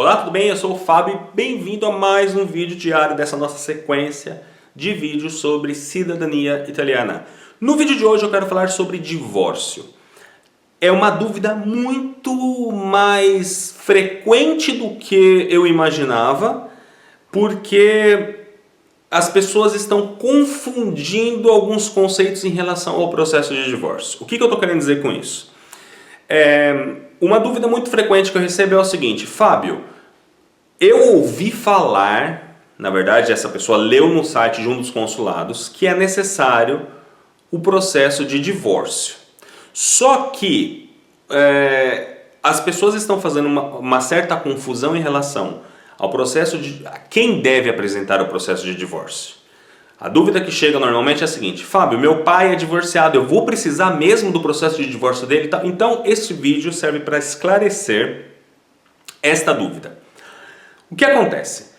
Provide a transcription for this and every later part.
Olá, tudo bem? Eu sou o Fábio e bem-vindo a mais um vídeo diário dessa nossa sequência de vídeos sobre cidadania italiana. No vídeo de hoje eu quero falar sobre divórcio. É uma dúvida muito mais frequente do que eu imaginava, porque as pessoas estão confundindo alguns conceitos em relação ao processo de divórcio. O que eu estou querendo dizer com isso? Uma dúvida muito frequente que eu recebo é o seguinte: Fábio, eu ouvi falar, na verdade essa pessoa leu no site de um dos consulados, que é necessário o processo de divórcio. Só que as pessoas estão fazendo uma certa confusão em relação ao processo de quem deve apresentar o processo de divórcio. A dúvida que chega normalmente é a seguinte: Fábio, meu pai é divorciado, eu vou precisar mesmo do processo de divórcio dele? Então este vídeo serve para esclarecer esta dúvida. O que acontece?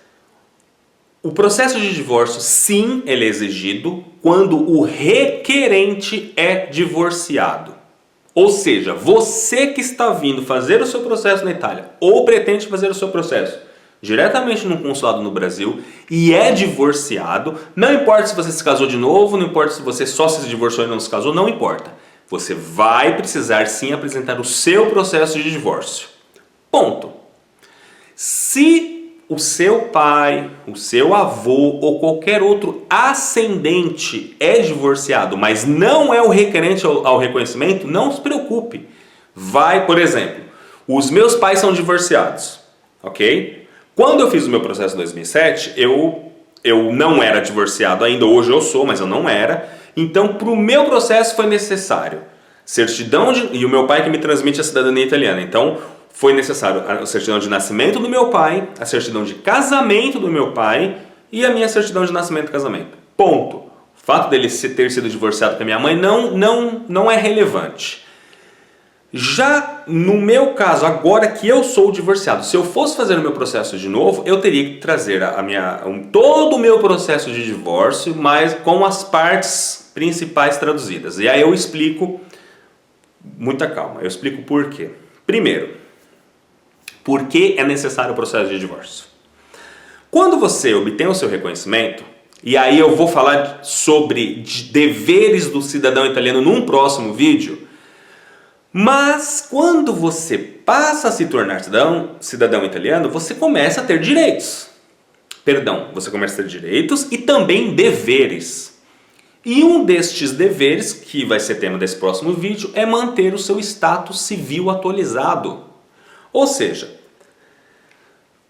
O processo de divórcio, sim, ele é exigido quando o requerente é divorciado. Ou seja, você que está vindo fazer o seu processo na Itália ou pretende fazer o seu processo diretamente num consulado no Brasil e é divorciado, não importa se você se casou de novo, não importa se você só se divorciou e não se casou, não importa. Você vai precisar sim apresentar o seu processo de divórcio. Ponto. Se o seu pai, o seu avô ou qualquer outro ascendente é divorciado, mas não é o requerente ao reconhecimento, não se preocupe. Vai, por exemplo, os meus pais são divorciados, ok? Quando eu fiz o meu processo em 2007, eu não era divorciado ainda, hoje eu sou, mas eu não era. Então, para o meu processo foi necessário certidão e o meu pai que me transmite a cidadania italiana. Então, foi necessário a certidão de nascimento do meu pai, a certidão de casamento do meu pai e a minha certidão de nascimento e casamento. Ponto. O fato dele ter sido divorciado com a minha mãe não é relevante. Já no meu caso, agora que eu sou divorciado, se eu fosse fazer o meu processo de novo, eu teria que trazer todo o meu processo de divórcio, mas com as partes principais traduzidas. E aí eu explico, muita calma, eu explico por quê. Primeiro, por que é necessário o processo de divórcio? Quando você obtém o seu reconhecimento, e aí eu vou falar sobre deveres do cidadão italiano num próximo vídeo, mas quando você passa a se tornar cidadão italiano, você começa a ter direitos. Você começa a ter direitos e também deveres. E um destes deveres, que vai ser tema desse próximo vídeo, é manter o seu status civil atualizado. Ou seja,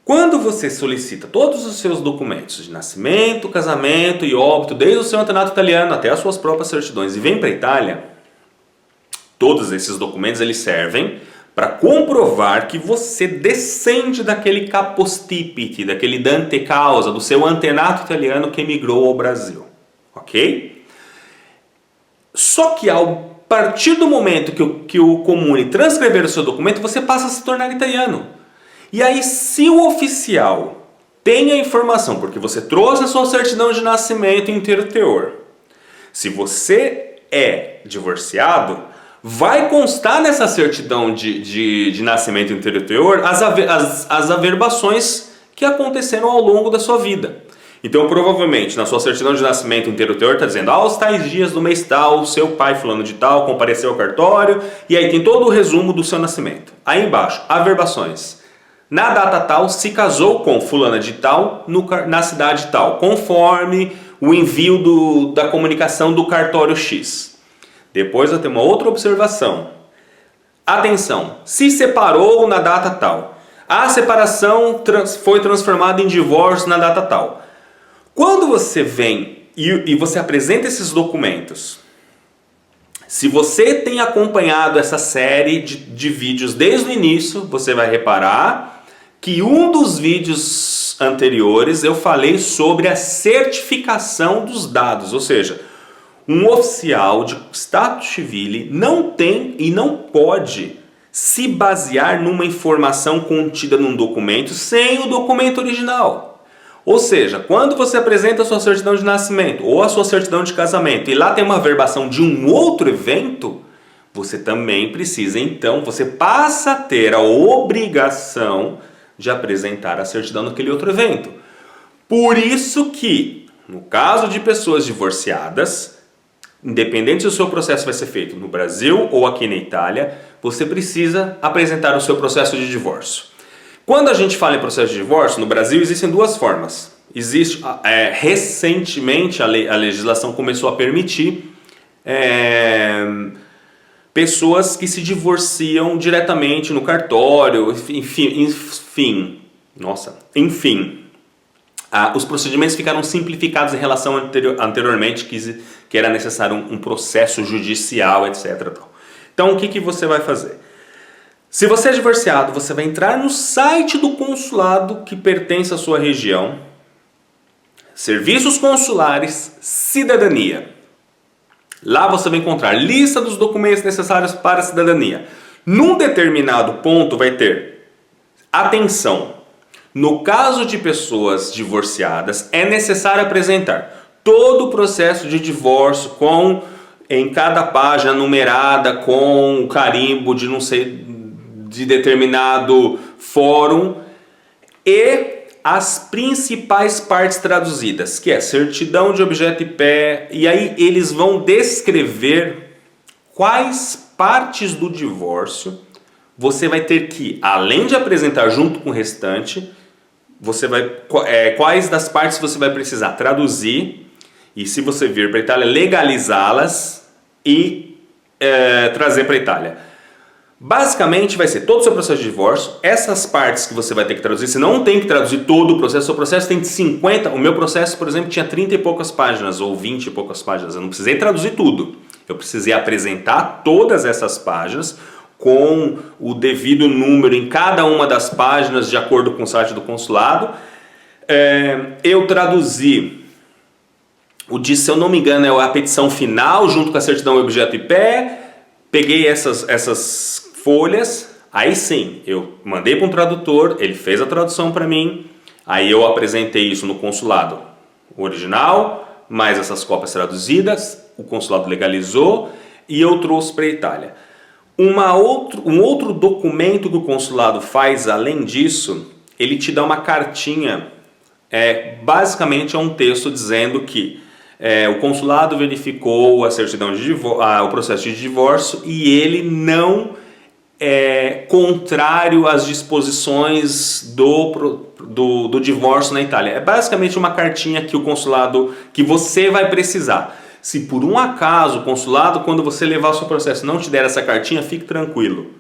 quando você solicita todos os seus documentos de nascimento, casamento e óbito, desde o seu antenato italiano até as suas próprias certidões, e vem para a Itália, todos esses documentos eles servem para comprovar que você descende daquele capostipite, daquele dante causa, do seu antenato italiano que emigrou ao Brasil. Ok? Só que a partir do momento que o comune transcrever o seu documento, você passa a se tornar italiano. E aí, se o oficial tem a informação, porque você trouxe a sua certidão de nascimento inteiro teor, se você é divorciado, vai constar nessa certidão de nascimento inteiro teor as averbações que aconteceram ao longo da sua vida. Então, provavelmente, na sua certidão de nascimento inteiro teor está dizendo: aos tais dias do mês tal, seu pai fulano de tal compareceu ao cartório, e aí tem todo o resumo do seu nascimento. Aí embaixo, averbações. Na data tal, se casou com fulana de tal, na cidade tal, conforme o envio da comunicação do cartório X. Depois eu tenho uma outra observação. Atenção, se separou na data tal. A separação foi transformada em divórcio na data tal. Quando você vem e você apresenta esses documentos, se você tem acompanhado essa série de vídeos desde o início, você vai reparar que um dos vídeos anteriores eu falei sobre a certificação dos dados, ou seja, um oficial de status civile não tem e não pode se basear numa informação contida num documento sem o documento original. Ou seja, quando você apresenta a sua certidão de nascimento ou a sua certidão de casamento e lá tem uma averbação de um outro evento, você também precisa, então, você passa a ter a obrigação de apresentar a certidão naquele outro evento. Por isso que, no caso de pessoas divorciadas, independente se o seu processo vai ser feito no Brasil ou aqui na Itália, você precisa apresentar o seu processo de divórcio. Quando a gente fala em processo de divórcio, no Brasil existem duas formas. Recentemente a legislação começou a permitir pessoas que se divorciam diretamente no cartório, enfim. Os procedimentos ficaram simplificados em relação anteriormente, que era necessário um processo judicial, etc. Então, o que você vai fazer? Se você é divorciado, você vai entrar no site do consulado que pertence à sua região, Serviços Consulares, Cidadania. Lá você vai encontrar lista dos documentos necessários para a cidadania. Num determinado ponto vai ter: atenção, no caso de pessoas divorciadas, é necessário apresentar todo o processo de divórcio em cada página numerada com o carimbo de determinado fórum e as principais partes traduzidas, que é certidão de objeto e pé, e aí eles vão descrever quais partes do divórcio você vai ter que, além de apresentar junto com o restante, quais das partes você vai precisar traduzir e, se você vir para a Itália, legalizá-las e trazer para a Itália. Basicamente vai ser todo o seu processo de divórcio, essas partes que você vai ter que traduzir. Você não tem que traduzir todo o processo, seu processo tem 50, o meu processo, por exemplo, tinha 30 e poucas páginas ou 20 e poucas páginas, eu não precisei traduzir tudo, eu precisei apresentar todas essas páginas com o devido número em cada uma das páginas de acordo com o site do consulado. Eu traduzi se eu não me engano, é a petição final junto com a certidão e objeto e pé, peguei essas folhas, aí sim, eu mandei para um tradutor, ele fez a tradução para mim, aí eu apresentei isso no consulado original, mais essas cópias traduzidas, o consulado legalizou e eu trouxe para a Itália. Um outro documento que o consulado faz além disso, ele te dá uma cartinha, basicamente é um texto dizendo que o consulado verificou a certidão de o processo de divórcio e ele não é contrário às disposições do divórcio na Itália. É basicamente uma cartinha que o consulado, que você vai precisar. Se por um acaso o consulado, quando você levar o seu processo, não te der essa cartinha, fique tranquilo.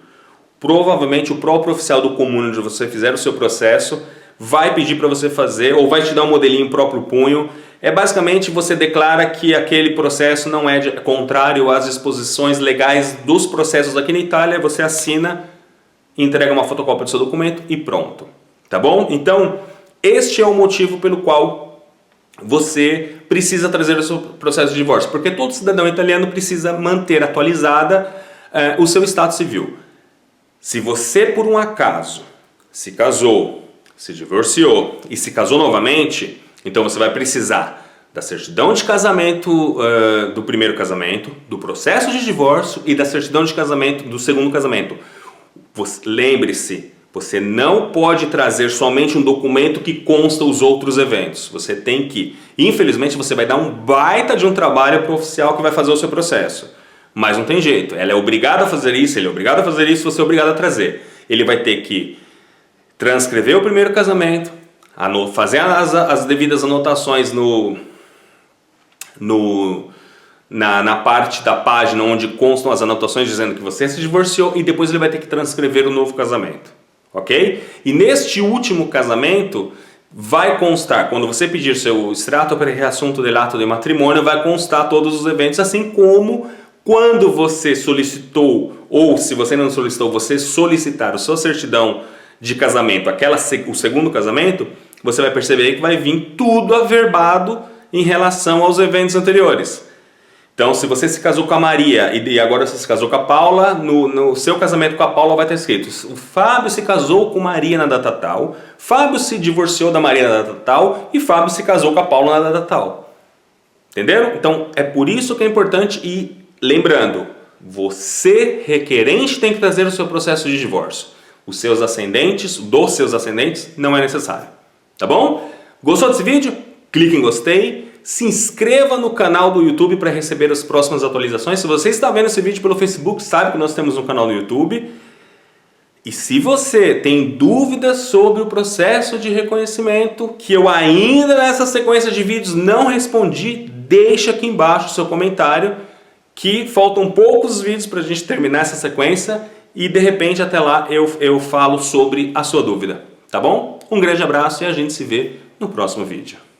Provavelmente o próprio oficial do comune onde você fizer o seu processo vai pedir para você fazer, ou vai te dar um modelinho próprio punho. Basicamente você declara que aquele processo não é contrário às disposições legais dos processos aqui na Itália, você assina, entrega uma fotocópia do seu documento e pronto. Tá bom? Então, este é o motivo pelo qual você precisa trazer o seu processo de divórcio, porque todo cidadão italiano precisa manter atualizada o seu estado civil. Se você, por um acaso, se casou, se divorciou e se casou novamente, então você vai precisar da certidão de casamento do primeiro casamento, do processo de divórcio e da certidão de casamento do segundo casamento. Lembre-se, você não pode trazer somente um documento que consta os outros eventos. Você tem que, infelizmente, você vai dar um baita de um trabalho para o oficial que vai fazer o seu processo. Mas não tem jeito, ela é obrigada a fazer isso, ele é obrigado a fazer isso, você é obrigado a trazer. Ele vai ter que transcrever o primeiro casamento, fazer as devidas anotações na parte da página onde constam as anotações dizendo que você se divorciou, e depois ele vai ter que transcrever o novo casamento, ok? E neste último casamento vai constar, quando você pedir seu extrato per riassunto dell'atto di matrimônio, vai constar todos os eventos, assim como quando você solicitou, ou se você não solicitou, você solicitar a sua certidão de casamento, o segundo casamento, você vai perceber que vai vir tudo averbado em relação aos eventos anteriores. Então, se você se casou com a Maria e agora você se casou com a Paula, no seu casamento com a Paula vai estar escrito: o Fábio se casou com Maria na data tal, Fábio se divorciou da Maria na data tal e Fábio se casou com a Paula na data tal. Entenderam? Então, é por isso que é importante. E lembrando, você, requerente, tem que trazer o seu processo de divórcio. os seus ascendentes, dos seus ascendentes, não é necessário. Tá bom? Gostou desse vídeo? Clique em gostei. Se inscreva no canal do YouTube para receber as próximas atualizações. Se você está vendo esse vídeo pelo Facebook, sabe que nós temos um canal no YouTube. E se você tem dúvidas sobre o processo de reconhecimento, que eu ainda nessa sequência de vídeos não respondi, deixa aqui embaixo o seu comentário, que faltam poucos vídeos para a gente terminar essa sequência e de repente até lá eu falo sobre a sua dúvida, tá bom? Um grande abraço e a gente se vê no próximo vídeo.